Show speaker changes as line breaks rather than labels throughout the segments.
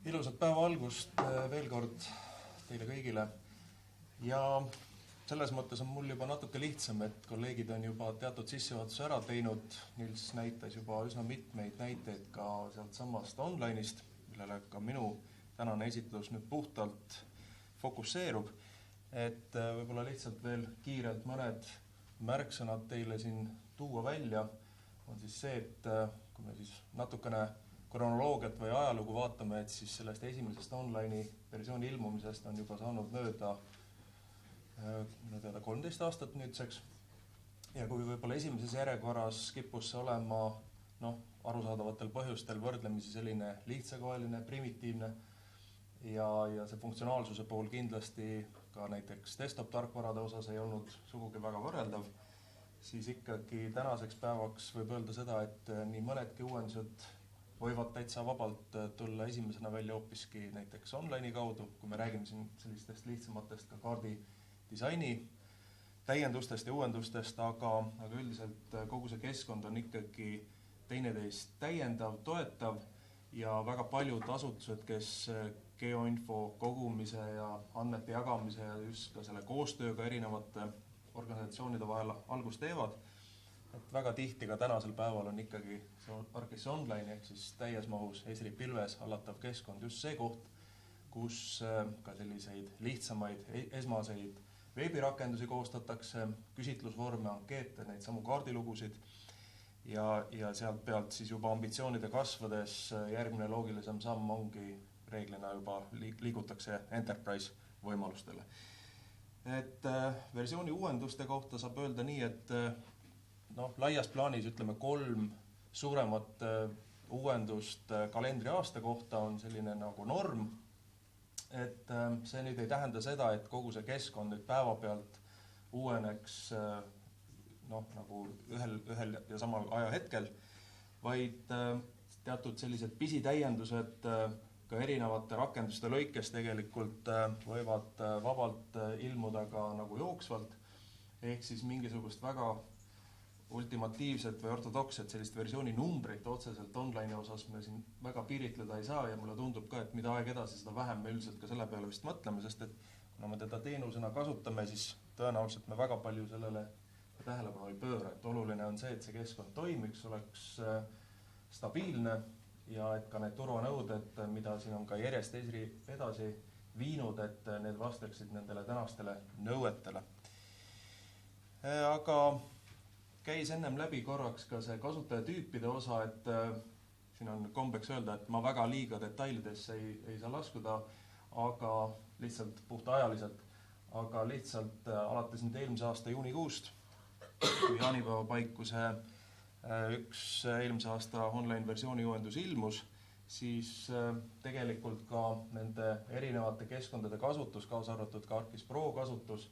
Ilusat päeva algust veel kord teile kõigile. Ja selles mõttes on mul juba natuke lihtsam, et kolleegid on juba teatud sissejuhatuse ära teinud. Nils näitas juba üsna mitmeid näiteid ka sealt samast online'ist, millele ka minu tänane esitlus nüüd puhtalt fokusseerub. Et võib-olla lihtsalt veel kiirelt mõned märksõnad teile siin tuua välja on siis see, et kui me siis natukene kronoloogiat või ajalugu vaatame, et siis sellest esimesest online'i versiooni ilmumisest on juba saanud mööda minu teada 13 aastat nüüdseks. Ja kui võib-olla esimeses järjekorras kippus see olema arusaadavatel põhjustel võrdlemisi selline lihtsakoeline, primitiivne ja see funktsionaalsuse pool kindlasti ka näiteks desktop-tarkvarade osas ei olnud sugugi väga võrreldav, siis ikkagi tänaseks päevaks võib öelda seda, et nii mõnedki uuendused võivad täitsa vabalt tulla esimesena välja hoopiski näiteks online'i kaudu, kui me räägime siin sellistest lihtsamatest ka kaardi disaini täiendustest ja uuendustest, aga üldiselt kogu see keskkond on ikkagi teineteist täiendav, toetav ja väga paljud asutused, kes geoinfo kogumise ja andmete jagamise ja just ka selle koostööga erinevate organisatsioonide vahel algust teevad. Et väga tihti ka tänasel päeval on ikkagi ArcGIS Online ehk siis täies mahus Esri pilves hallatav keskkond just see koht, kus ka selliseid lihtsamaid esmaseid veebirakendusi koostatakse, küsitlusvorme, ankeete, neid samu kaardilugusid ja sealt pealt siis juba ambitsioonide kasvades järgmine loogilisem samm ongi reeglina juba liigutakse enterprise võimalustele. Et versiooni uuenduste kohta saab öelda nii, et laias plaanis ütleme 3 suuremat uuendust kalendriaasta kohta on selline nagu norm. Et see nüüd ei tähenda seda, et kogu see keskkond nüüd päevapealt uueneks nagu ühel ja samal ajahetkel, vaid teatud sellised pisitäiendused ka erinevate rakenduste lõikes tegelikult võivad vabalt ilmuda ka nagu jooksvalt. Ehk siis mingisugust väga ultimatiivset või ortodokset sellist versiooni numbrit otseselt online'i osas me siin väga piiritleda ei saa ja mulle tundub ka, et mida aeg edasi, seda vähem me üldiselt ka selle peale vist mõtleme, sest et kuna me teda teenusena kasutame, siis tõenäoliselt me väga palju sellele tähelepanu ei pööra. Et oluline on see, et see keskkond toimiks, oleks stabiilne ja et ka need turvanõuded, mida siin on ka järjest Esri edasi viinud, et need vastaksid nendele tänastele nõuetele. Aga käis ennem läbi korraks ka see kasutajatüüpide osa, et siin on kombeks öelda, et ma väga liiga detailidesse ei saa laskuda, aga lihtsalt puhta ajaliselt, aga lihtsalt alates nüüd eelmise aasta juunikuust, kui jaanipäeva paiku see üks eelmise aasta online versiooni uuendus ilmus, siis tegelikult ka nende erinevate keskkondade kasutus, kaasa arvatud ka ArcGIS Pro kasutus,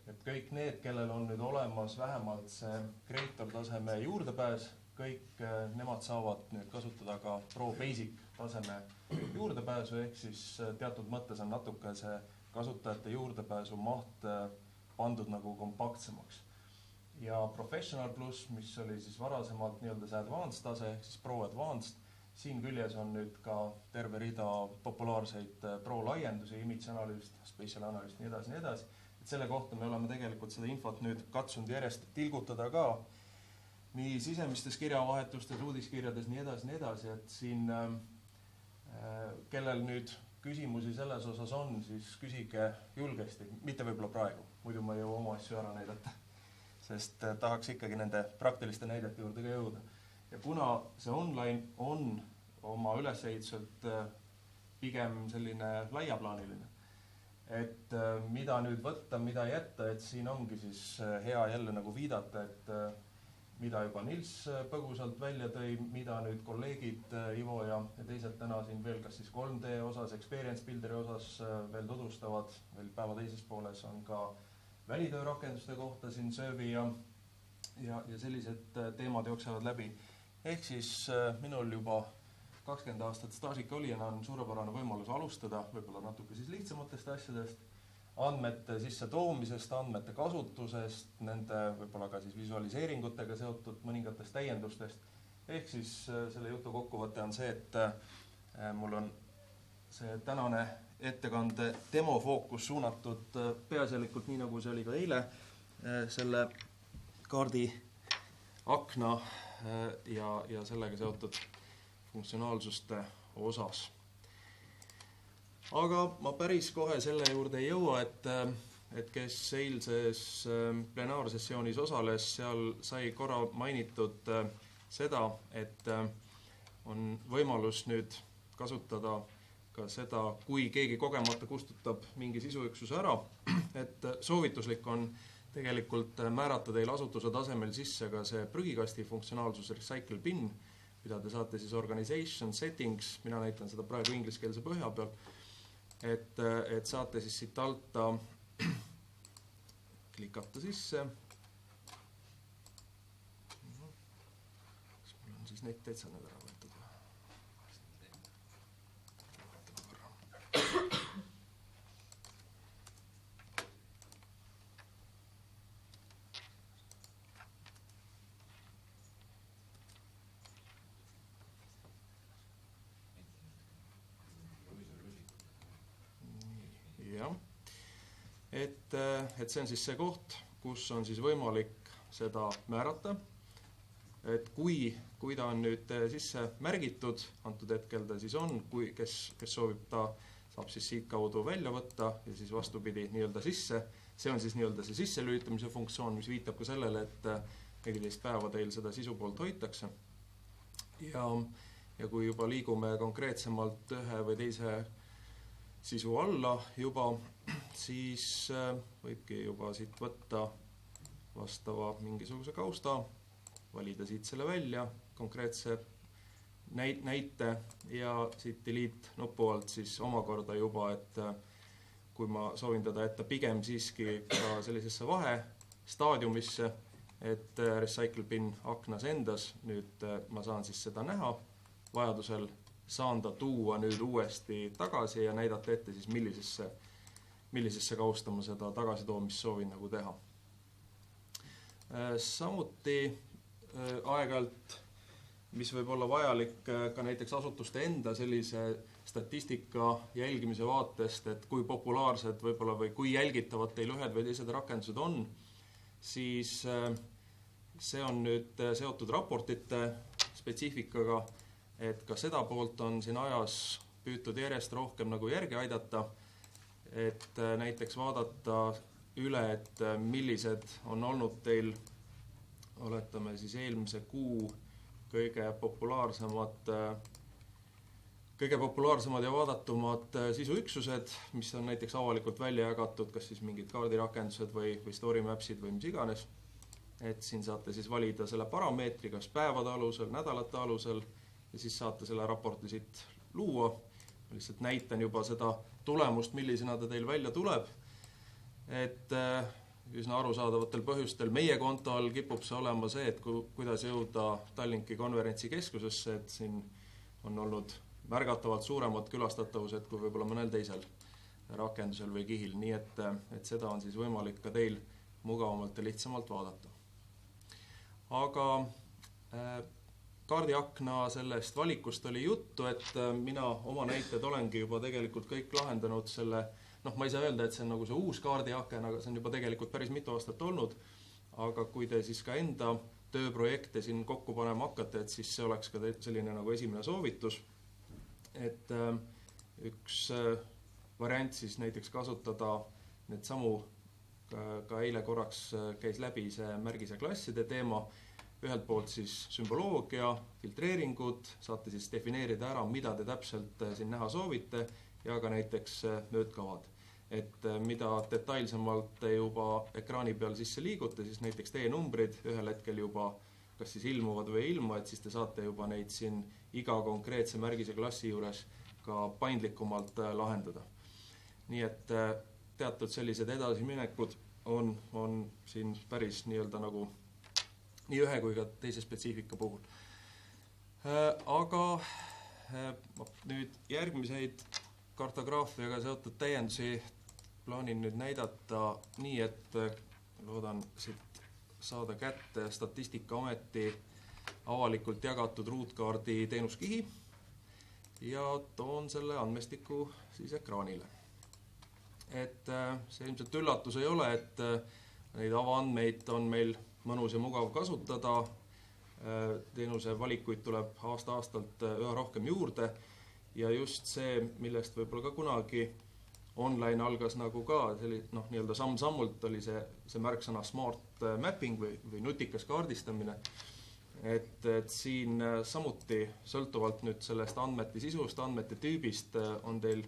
et kõik need, kellel on nüüd olemas vähemalt see Creator taseme juurdepääs, kõik nemad saavad nüüd kasutada ka Pro Basic taseme juurdepääsu, ehk siis teatud mõttes on natuke see kasutajate juurdepääsu maht pandud nagu kompaktsemaks. Ja Professional Plus, mis oli siis varasemalt nii-öelda see Advanced tase, ehk siis Pro Advanced, siin küljes on nüüd ka terve rida populaarseid Pro laiendusi, image analüüst, spatial analüüst, nii edasi. Selle kohta me oleme tegelikult seda infot nüüd katsunud järjest tilgutada ka nii sisemistes kirjavahetustes, uudiskirjades, nii edasi, et siin kellel nüüd küsimusi selles osas on, siis küsige julgesti, mitte võib-olla praegu, muidu ma ei jõua oma asju ära näidata, sest tahaks ikkagi nende praktiliste näidete juurde ka jõuda. Ja kuna see online on oma ülesehituselt pigem selline laiaplaaniline, et mida nüüd võtta, mida jätta, et siin ongi siis hea jälle nagu viidata, et mida juba Nils põgusalt välja tõi, mida nüüd kolleegid Ivo ja teised täna siin veel kas siis 3D osas, Experience Builderi osas veel tutvustavad, veel päeva teises pooles on ka välitöörakenduste kohta siin söövi ja sellised teemad jooksevad läbi. Ehk siis minul juba 20 aastat staažika olijana on suurepärane võimalus alustada, võib-olla natuke siis lihtsamatest asjadest, andmete sisse toomisest, andmete kasutusest, nende võib-olla ka siis visualiseeringutega seotud mõningatest täiendustest. Ehk siis selle jutu kokkuvõte on see, et mul on see tänane ettekande demofookus suunatud peaasjalikult nii, nagu see oli ka eile, selle kaardi akna ja sellega seotud funktsionaalsuste osas. Aga ma päris kohe selle juurde ei jõua, et kes eilses plenaarsessioonis osales, seal sai korra mainitud seda, et on võimalus nüüd kasutada ka seda, kui keegi kogemata kustutab mingi sisuüksuse ära, et soovituslik on tegelikult määrata teil asutuse tasemel sisse ka see prügikasti funktsionaalsus Recycle Bin, mida te saate siis Organization Settings, mina näitan seda praegu ingliskeelse põhja peal, et saate siis siit alta klikata sisse. Kas mul on siis neid täitsa nüüd ära võetud? Jah. Et see on siis see koht, kus on siis võimalik seda määrata. Et kui ta on nüüd sisse märgitud, antud hetkel ta siis on, kes soovib, ta saab siis siit kaudu välja võtta ja siis vastupidi nii-öelda sisse. See on siis nii-öelda see sisse lülitamise funktsioon, mis viitab ka sellele, et 14 päeva teil seda sisu poolt hoitakse. Ja kui juba liigume konkreetsemalt ühe või teise sisu alla juba, siis võibki juba siit võtta vastava mingisuguse kausta, valida siit selle välja, konkreetse näite ja siit delete nupu alt siis omakorda juba, et kui ma soovin teda jätta pigem siiski ka sellisesse vahestaadiumisse, et Recycle Bin aknas endas, nüüd ma saan siis seda näha, vajadusel saan ta tuua nüüd uuesti tagasi ja näidata ette siis millisesse kausta ma seda tagasitoomist soovin nagu teha. Samuti aeg-ajalt, mis võib olla vajalik ka näiteks asutuste enda sellise statistika jälgimise vaatest, et kui populaarsed võib-olla või kui jälgitavad teil ühed või teised rakendused on, siis see on nüüd seotud raportite spetsiifikaga, et ka seda poolt on siin ajas püütud järjest rohkem nagu järgi aidata, et näiteks vaadata üle, et millised on olnud teil, oletame siis eelmise kuu kõige populaarsemad ja vaadatumad sisuüksused, mis on näiteks avalikult välja jagatud, kas siis mingid kaardirakendused või story mapsid või mis iganes. Et siin saate siis valida selle parameetri, kas päevade alusel, nädalate alusel, ja siis saate selle raporti siit luua. Ma lihtsalt näitan juba seda tulemust, millisena ta teil välja tuleb. Et üsna arusaadavatel põhjustel meie konto all kipub see olema see, et kuidas jõuda Tallinki konverentsikeskusesse, et siin on olnud märgatavalt suuremad külastatavused kui võib-olla mõnel teisel rakendusel või kihil. Nii et seda on siis võimalik ka teil mugavamalt ja lihtsamalt vaadata. Aga kaardiakna sellest valikust oli juttu, et mina oma näited olengi juba tegelikult kõik lahendanud selle, ma ei saa öelda, et see on nagu see uus kaardiaken, aga see on juba tegelikult päris mitu aastat olnud, aga kui te siis ka enda tööprojekte siin kokku panema hakkate, et siis see oleks ka selline nagu esimene soovitus, et üks variant siis näiteks kasutada need samu, ka eile korraks käis läbi see märgise klasside teema, ühelt poolt siis sümboloogia, filtreeringud, saate siis defineerida ära, mida te täpselt siin näha soovite ja ka näiteks nöötkavad. Et mida detailsemalt te juba ekraani peal sisse liigute, siis näiteks teie numbrid ühel hetkel juba kas siis ilmuvad või ilma, et siis te saate juba neid siin iga konkreetse märgise klassi juures ka paindlikumalt lahendada. Nii et teatud sellised edasiminekud on siin päris nii-öelda nagu nii ühe kui ka teise spetsiifika puhul. Aga nüüd järgmiseid kartograafiaga seotud täiendusi plaanin nüüd näidata nii, et loodan siit saada kätte Statistikaameti avalikult jagatud ruutkaardi teenuskihi. ja toon selle andmestiku siis ekraanile. Et see ilmselt üllatus ei ole, et neid avaandmeid on meil mõnus ja mugav kasutada, teenuse valikuid tuleb aasta-aastalt üha rohkem juurde ja just see, millest võib-olla ka kunagi online algas nagu ka nii-öelda samm-sammult oli see märksõna smart mapping või nutikas kaardistamine, et siin samuti sõltuvalt nüüd sellest andmete sisust, andmete tüübist on teil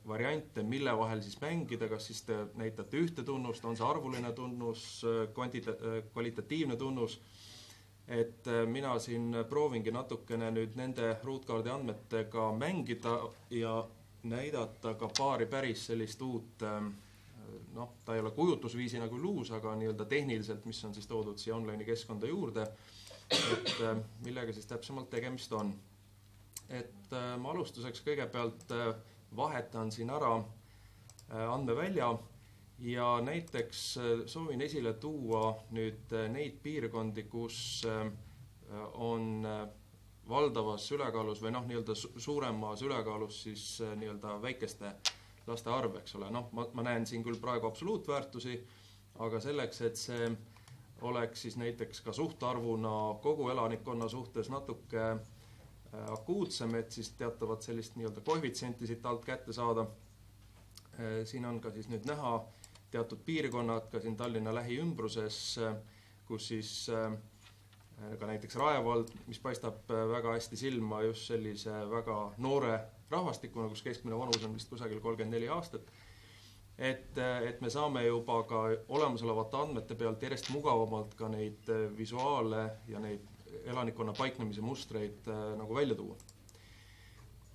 variante, mille vahel siis mängida, kas siis te näitate ühte tunnust, on see arvuline tunnus, kvalitatiivne tunnus, et mina siin proovingi natukene nüüd nende ruutkaardi andmetega mängida ja näidata ka paari päris sellist uut, ta ei ole kujutusviisina küll uus, aga nii-öelda tehniliselt, mis on siis toodud siia online keskkonda juurde, et millega siis täpsemalt tegemist on. Et ma alustuseks kõigepealt vahetan siin ära andmevälja ja näiteks soovin esile tuua nüüd neid piirkondi, kus on valdavas ülekaalus või nii-öelda suuremas ülekaalus siis nii-öelda väikeste laste arv, eks ole. Ma näen siin küll praegu absoluutväärtusi, aga selleks, et see oleks siis näiteks ka suhtarvuna kogu elanikkonna suhtes natuke akuutsem, et siis teatavat sellist nii-öelda koefitsienti siit alt kätte saada. Siin on ka siis nüüd näha teatud piirkonnad ka siin Tallinna lähiümbruses, kus siis ka näiteks Rae vald, mis paistab väga hästi silma just sellise väga noore rahvastikuna, kus keskmine vanus on vist kusagil 34 aastat. Et me saame juba ka olemasolevate andmete pealt järjest mugavamalt ka neid visuaale ja neid elanikkonna paiknemise mustreid nagu välja tuua.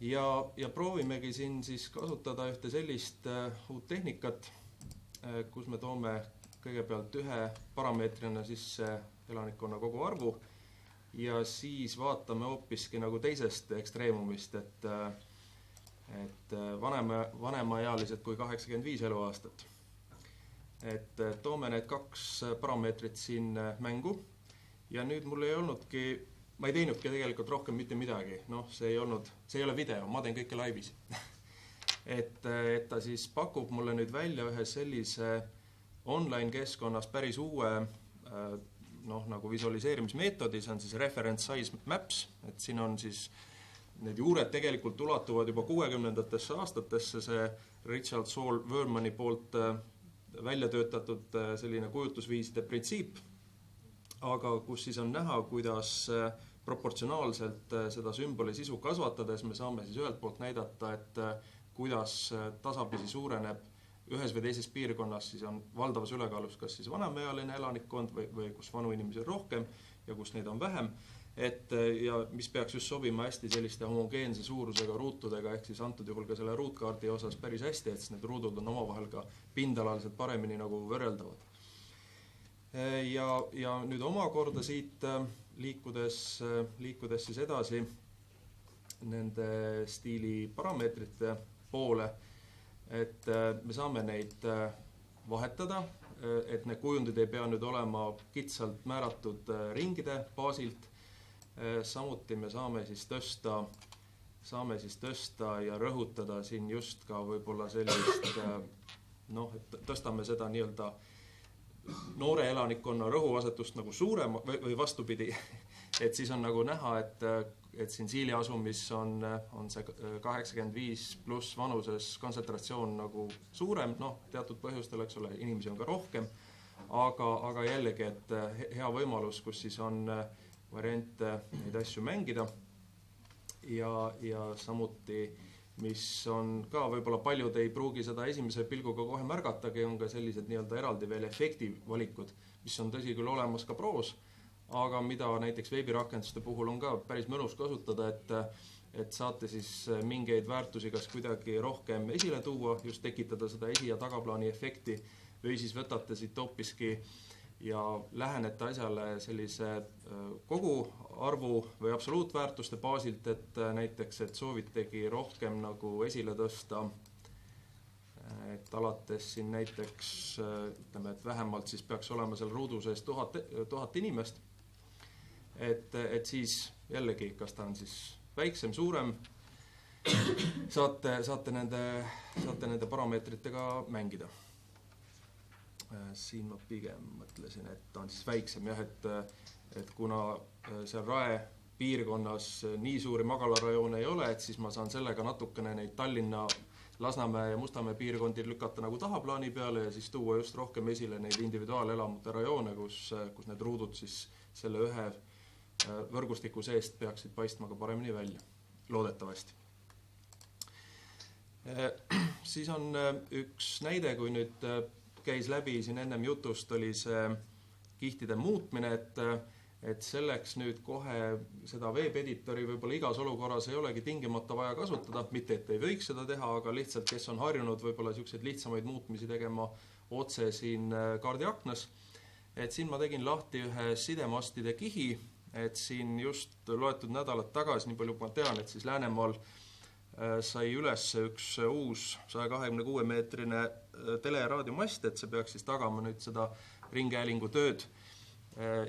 Ja proovimegi siin siis kasutada ühte sellist uut tehnikat, kus me toome kõigepealt ühe parameetrina sisse elanikkonna kogu arvu ja siis vaatame hoopiski nagu teisest ekstreemumist, et vanemaealised kui 85 eluaastat. Et toome need kaks parameetrit siin mängu ja nüüd mul ei olnudki, ma ei teinudki tegelikult rohkem mitte midagi. See ei ole video, ma teen kõike laivis. et ta siis pakub mulle nüüd välja ühe sellise online keskkonnas päris uue nagu visualiseerimismeetodi, see on siis reference size maps, et siin on siis need juured tegelikult ulatuvad juba 60-ndatesse aastatesse, see Richard Saul Wurmani poolt välja töötatud selline kujutusviiside printsiip, aga kus siis on näha, kuidas proportsionaalselt seda sümboli sisu kasvatades me saame siis ühelt poolt näidata, et kuidas tasapisi suureneb ühes või teises piirkonnas siis on valdavas ülekaalus kas siis vanemaealine elanikkond või kus vanu inimesi on rohkem ja kus neid on vähem. Ja mis peaks just sobima hästi selliste homogeense suurusega ruutudega, ehk siis antud juhul ka selle ruutkaardi osas päris hästi, et need ruudud on omavahel ka pindalaliselt paremini nagu võrreldavad. Ja nüüd omakorda siit liikudes siis edasi nende stiili parameetrite poole, et me saame neid vahetada, et need kujundid ei pea nüüd olema kitsalt määratud ringide baasilt. Samuti me saame siis tõsta ja rõhutada siin just ka võib-olla sellist, et tõstame seda nii-öelda noore elanikkonna rõhuasetust nagu suurema või vastupidi, et siis on nagu näha, et siin siiliasumis on see 85 pluss vanuses kontsentratsioon nagu suurem, teatud põhjustel, eks ole, inimesi on ka rohkem, aga jällegi, et hea võimalus, kus siis on variante neid asju mängida ja samuti, mis on ka võib-olla paljud ei pruugi seda esimese pilguga kohe märgatagi, on ka sellised nii-öelda eraldi veel efekti valikud, mis on tõsi küll olemas ka proos, aga mida näiteks veebirakenduste puhul on ka päris mõnus kasutada, et saate siis mingeid väärtusi kas kuidagi rohkem esile tuua, just tekitada seda esi- ja tagaplaani efekti või siis võtate siit hoopiski ja lähenete asjale sellise kogu arvu või absoluutväärtuste baasilt, et näiteks, et soovitegi rohkem nagu esile tõsta, et alates siin näiteks, ütleme, et vähemalt siis peaks olema seal ruudu sees 1000 inimest, et siis jällegi, kas ta on siis väiksem, suurem, saate nende parameetritega mängida. Siin ma pigem mõtlesin, et ta on siis väiksem jah, et kuna seal Rae piirkonnas nii suuri magalarajoone ei ole, et siis ma saan sellega natukene neid Tallinna, Lasnamäe ja Mustamäe piirkondi lükata nagu tahaplaani peale ja siis tuua just rohkem esile neid individuaalelamute rajoone, kus need ruudud siis selle ühe võrgustiku seest peaksid paistma ka paremini välja, loodetavasti. Siis on üks näide, kui nüüd käis läbi siin ennem jutust, oli see kihtide muutmine, et selleks nüüd kohe seda web-editori võib-olla igas olukorras ei olegi tingimata vaja kasutada, mitte et ei võiks seda teha, aga lihtsalt, kes on harjunud võib-olla selliseid lihtsamaid muutmisi tegema otse siin kaardiaknas. Et siin ma tegin lahti ühe sidemastide kihi, et siin just loetud nädalat tagasi, nii palju ma tean, et siis Läänemaal sai üles üks uus 126-meetrine tele- ja raadiomast, et see peaks siis tagama nüüd seda ringhäälingu tööd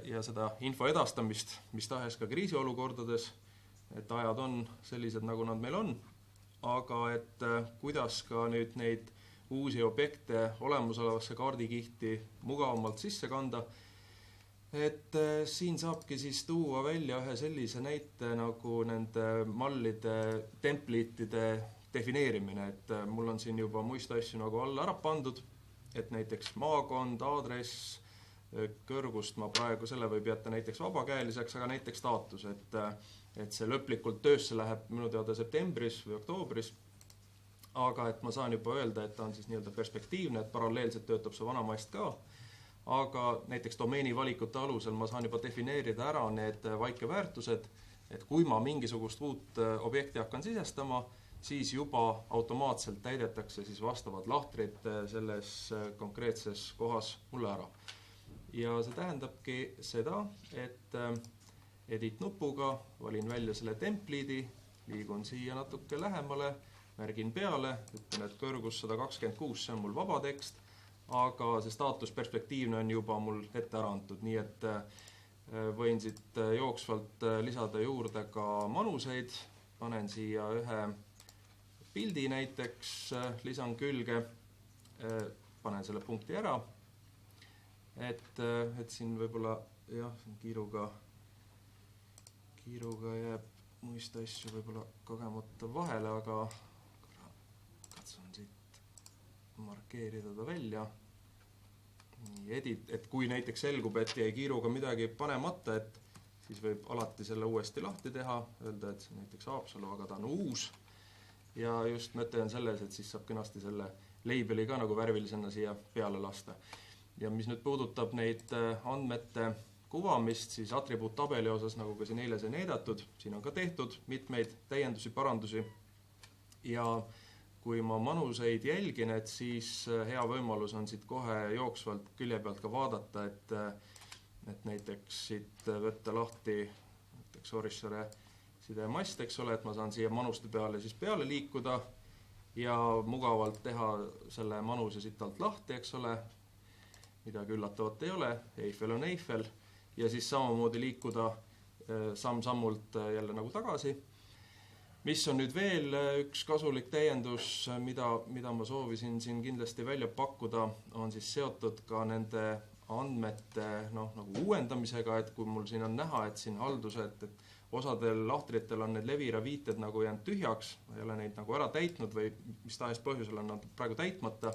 ja seda info edastamist, mis tahes ka kriisiolukordades, et ajad on sellised, nagu nad meil on, aga et kuidas ka nüüd neid uusi objekte olemasolevasse kaardikihti mugavamalt sisse kanda, et siin saabki siis tuua välja ühe sellise näite nagu nende mallide templitide defineerimine, et mul on siin juba muist asju nagu alla ära pandud, et näiteks maakond, aadress, kõrgust ma praegu selle võib jätta näiteks vabakäeliseks, aga näiteks staatus, et see lõplikult töösse läheb minu teada septembris või oktoobris, aga et ma saan juba öelda, et ta on siis nii-öelda perspektiivne, et paralleelselt töötab see vana mast ka, aga näiteks domeeni valikute alusel ma saan juba defineerida ära need vaikeväärtused, et kui ma mingisugust uut objekti hakkan sisestama, siis juba automaatselt täidetakse siis vastavad lahtrid selles konkreetses kohas mulle ära. Ja see tähendabki seda, et edit nupuga valin välja selle templidi, liigun siia natuke lähemale, märgin peale, ütlen, et kõrgus 126, see on mul vaba tekst, aga see staatus perspektiivne on juba mul ette ära antud, nii et võin siit jooksvalt lisada juurde ka manuseid, panen siia ühe pildi näiteks, lisan külge, panen selle punkti ära, et siin võib-olla jah, kiiruga jääb muist asju võib-olla kogemata vahele, aga katsun siit markeerida ta välja. Edit, et kui näiteks selgub, et jäi kiiruga midagi panemata, et siis võib alati selle uuesti lahti teha, öelda, et see näiteks Haapsalu, aga ta on uus. Ja just mõte on selles, et siis saab kenasti selle labeli ka nagu värvilisena siia peale lasta. Ja mis nüüd puudutab neid andmete kuvamist, siis atribuuttabeli osas, nagu ka siin eile see näidatud, siin on ka tehtud mitmeid täiendusi, parandusi ja kui ma manuseid jälgin, et siis hea võimalus on siit kohe jooksvalt külje pealt ka vaadata, et näiteks siit võtta lahti näiteks Orissaare sidemast, eks ole, et ma saan siia manuste peale siis peale liikuda ja mugavalt teha selle manuse siit alt lahti, eks ole, midagi üllatavat ei ole, Eiffel on Eiffel ja siis samamoodi liikuda samm-sammult jälle nagu tagasi. Mis on nüüd veel üks kasulik täiendus, mida ma soovisin siin kindlasti välja pakkuda, on siis seotud ka nende andmete nagu uuendamisega, et kui mul siin on näha, et siin haldused, et osadel lahtritel on need levira viited nagu jäänud tühjaks, ei ole neid nagu ära täitnud või mis tahes põhjusel on nad praegu täitmata,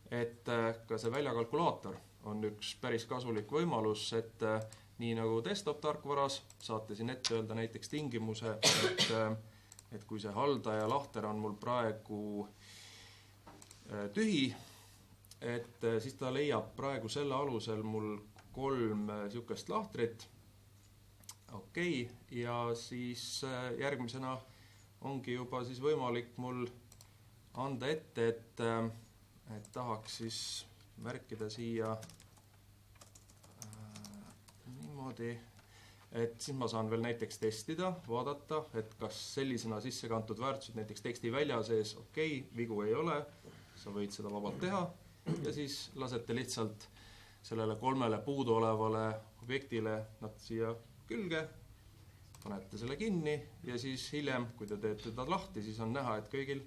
et ka see väljakalkulaator on üks päris kasulik võimalus, et nii nagu desktop tarkvaras saate siin ette öelda näiteks tingimuse, et kui see haldaja lahter on mul praegu tühi, et siis ta leiab praegu selle alusel mul 3 sihukest lahtrit. Okei, ja siis järgmisena ongi juba siis võimalik mul anda ette, et tahaks siis märkida siia niimoodi, et siis ma saan veel näiteks testida, vaadata, et kas sellisena sisse kantud väärtused näiteks teksti välja sees, okei, vigu ei ole, sa võid seda vabalt teha ja siis lasete lihtsalt sellele 3 puudu olevale objektile nad siia külge, panete selle kinni ja siis hiljem, kui te teete ta lahti, siis on näha, et kõigil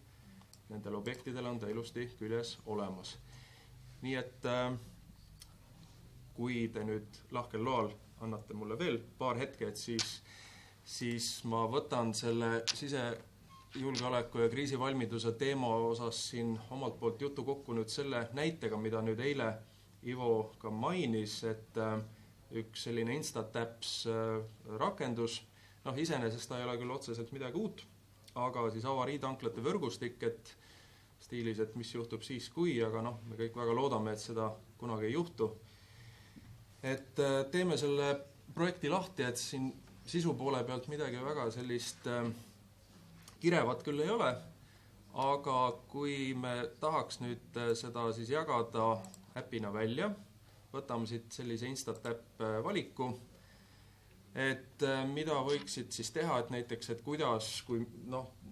nendel objektidel on ta ilusti küljes olemas. Nii et kui te nüüd lahkel loal annate mulle veel paar hetke, et siis ma võtan selle sisejulgeoleku ja kriisivalmiduse teema osas siin omalt poolt jutu kokku nüüd selle näitega, mida nüüd eile Ivo ka mainis, et üks selline Instatabs rakendus, iseenesest ta ei ole küll otseselt midagi uut, aga siis avariitanklate võrgustik, et stiilis, et mis juhtub siis kui, aga me kõik väga loodame, et seda kunagi ei juhtu. Et teeme selle projekti lahti, et siin sisu poole pealt midagi väga sellist kirevat küll ei ole, aga kui me tahaks nüüd seda siis jagada äpina välja, võtame siit sellise Instatab valiku, et mida võiksid siis teha, et näiteks, et kuidas, kui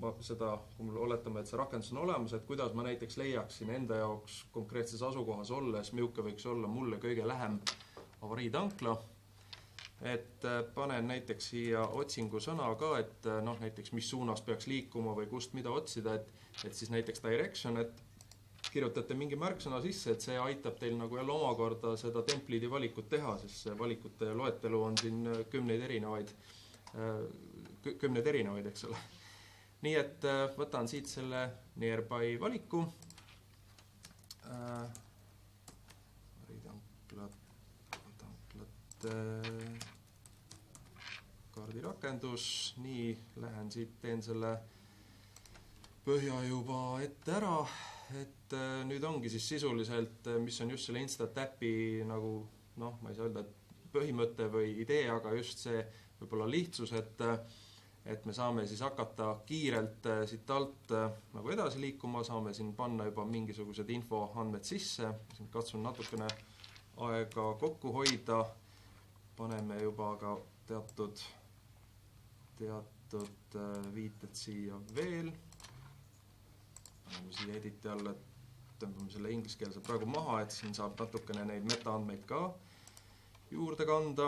oletame, et see rakendus on olemas, et kuidas ma näiteks leiaksin enda jaoks konkreetses asukohas olles, milline võiks olla mulle kõige lähem avariitankla, et panen näiteks siia otsingu sõna ka, et näiteks mis suunas peaks liikuma või kust mida otsida, et siis näiteks direction, et kirjutate mingi märksõna sisse, et see aitab teil nagu jälle omakorda seda templiidi valikut teha, sest see valikute loetelu on siin kümneid erinevaid, eks ole. Nii et võtan siit selle nearby valiku. Kaardirakendus, nii, lähen siit, teen selle põhja juba ette ära, et nüüd ongi siis sisuliselt, mis on just selle Instatapi nagu, ma ei saa öelda, et põhimõte või idee, aga just see võib-olla lihtsus, et me saame siis hakata kiirelt siit alt nagu edasi liikuma, saame siin panna juba mingisugused infoandmed sisse, katsun natukene aega kokku hoida, paneme juba ka teatud viited siia veel. Paneme siia editi alla, tõmbame selle ingliskeelse praegu maha, et siin saab natukene neid metaandmeid ka juurde kanda.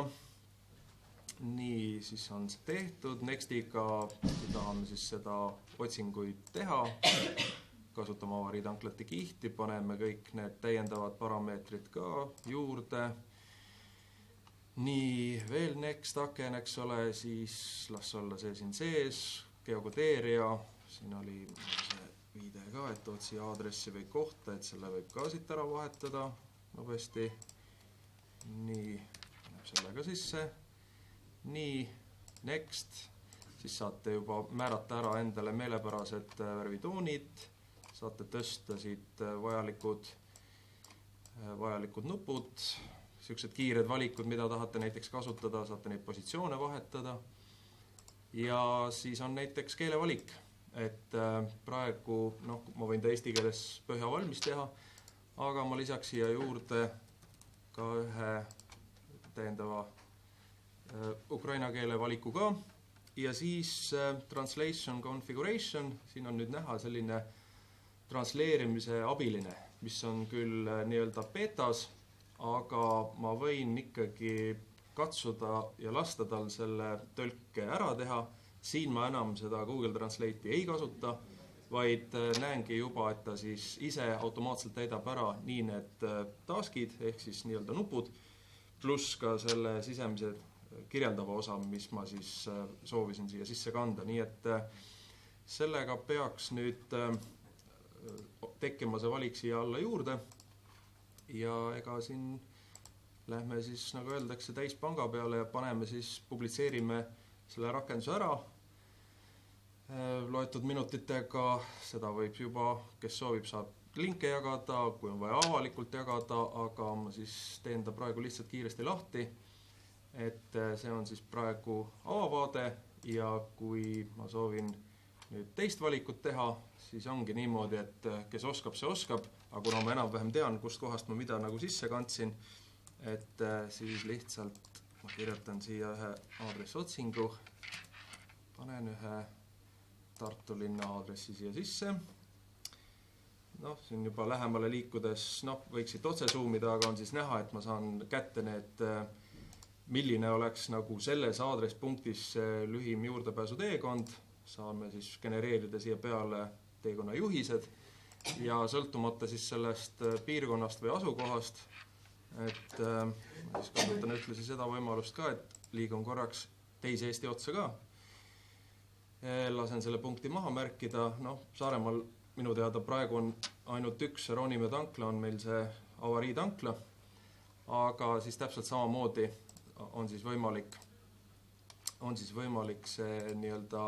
Nii, siis on see tehtud. Nextiga tahame siis seda otsinguid teha. Kasutame avariitanklate kihti, paneme kõik need täiendavad parameetrid ka juurde. Nii, veel next aken, eks ole, siis las olla see siin sees, geokodeerija, siin oli see viide ka, et otsi aadressi või kohta, et selle võib ka siit ära vahetada nobesti. Nii, paneb selle ka sisse. Nii, next, siis saate juba määrata ära endale meelepärased värvitoonid, saate tõsta siit vajalikud nupud, sellised kiired valikud, mida tahate näiteks kasutada, saate neid positsioone vahetada. Ja siis on näiteks keelevalik, et praegu, ma võin ta eesti keeles põhja valmis teha, aga ma lisaks siia juurde ka ühe täiendava ukraina keele valiku ka. Ja siis translation configuration, siin on nüüd näha selline transleerimise abiline, mis on küll nii-öelda betas, aga ma võin ikkagi katsuda ja lasta tal selle tõlke ära teha. Siin ma enam seda Google Translate'i ei kasuta, vaid näengi juba, et ta siis ise automaatselt täidab ära nii need taskid, ehk siis nii-öelda nupud, pluss ka selle sisemise kirjeldava osa, mis ma siis soovisin siia sisse kanda. Nii et sellega peaks nüüd tekkima see valik siia alla juurde. Ja ega siin lähme siis, nagu öeldakse, täispanga peale ja paneme siis, publitseerime selle rakenduse ära. Loetud minutitega, seda võib juba, kes soovib, saab linke jagada, kui on vaja avalikult jagada, aga ma siis teen ta praegu lihtsalt kiiresti lahti. Et see on siis praegu avavaade ja kui ma soovin nüüd teist valikut teha, siis ongi niimoodi, et kes oskab, see oskab, aga kuna ma enam-vähem tean, kust kohast ma mida nagu sisse kandsin, et siis lihtsalt ma kirjutan siia ühe aadressiotsingu, panen ühe Tartu linna aadressi siia sisse. Siin juba lähemale liikudes, võiks siit otse zoomida, aga on siis näha, et ma saan kätte need milline oleks nagu selles aadresspunktis lühim juurdepääsu teekond, saame siis genereerida siia peale teekonna juhised ja sõltumata siis sellest piirkonnast või asukohast, et ma siis kasutan ühtlasi seda võimalust ka, et liigun korraks teise Eesti otsa ka. Lasen selle punkti maha märkida, Saaremaal minu teada praegu on ainult üks Roonimäe tankla, on meil see avariitankla, aga siis täpselt samamoodi on siis võimalik see nii-öelda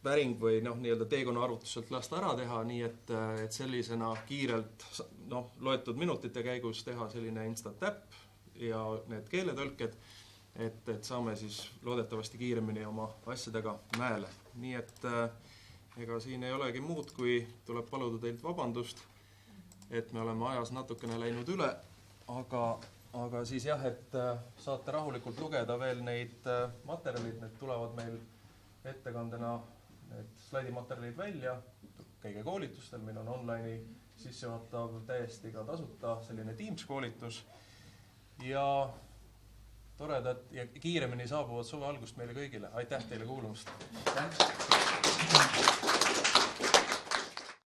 päring või nii-öelda teekonna arvutuselt lasta ära teha, nii et sellisena kiirelt loetud minutite käigus teha selline instant tap ja need keeletõlked, et saame siis loodetavasti kiiremini oma asjadega mäele. Nii et ega siin ei olegi muud, kui tuleb paluda teilt vabandust, et me oleme ajas natukene läinud üle, aga siis jah, et saate rahulikult lugeda veel neid materjalid, need tulevad meil ettekandena need slaidimaterjalid välja, käige koolitustel, meil on online'i sissejuhatav täiesti ka tasuta selline Teams koolitus ja toredad ja kiiremini saabuvad suve algust meile kõigile. Aitäh teile kuulamast!